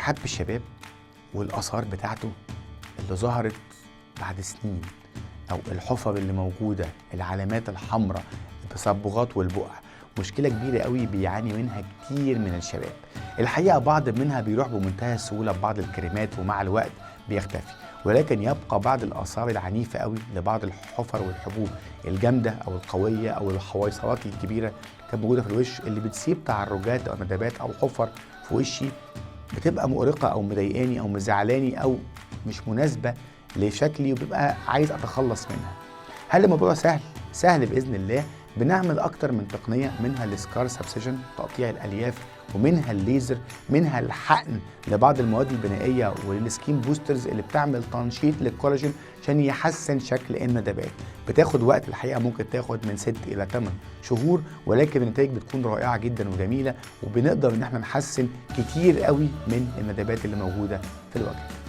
حب الشباب والآثار بتاعته اللي ظهرت بعد سنين، أو الحفر اللي موجودة، العلامات الحمراء، التصبغات والبقع، مشكلة كبيرة قوي بيعاني منها كتير من الشباب. الحقيقة بعض منها بيروح بمنتهى السهولة ببعض الكريمات ومع الوقت بيختفي، ولكن يبقى بعض الآثار العنيفة قوي لبعض الحفر والحبوب الجامدة أو القوية أو الحويصلات الكبيرة كانت موجودة في الوش، اللي بتسيب تعرجات أو ندبات أو حفر في وشي بتبقى مؤرقة أو مضايقاني أو مزعلاني أو مش مناسبة لشكلي، وببقى عايز أتخلص منها. هل الموضوع سهل؟ سهل بإذن الله. بنعمل أكتر من تقنية، منها السكار سبسيجن تقطيع الألياف، ومنها الليزر، منها الحقن لبعض المواد البنائية، والسكين بوسترز اللي بتعمل تنشيط للكولاجين عشان يحسن شكل الندبات. بتاخد وقت الحقيقة، ممكن تاخد من 6 إلى 8 شهور، ولكن النتائج بتكون رائعة جدا وجميلة، وبنقدر إن احنا نحسن كتير قوي من الندبات اللي موجودة في الوجه.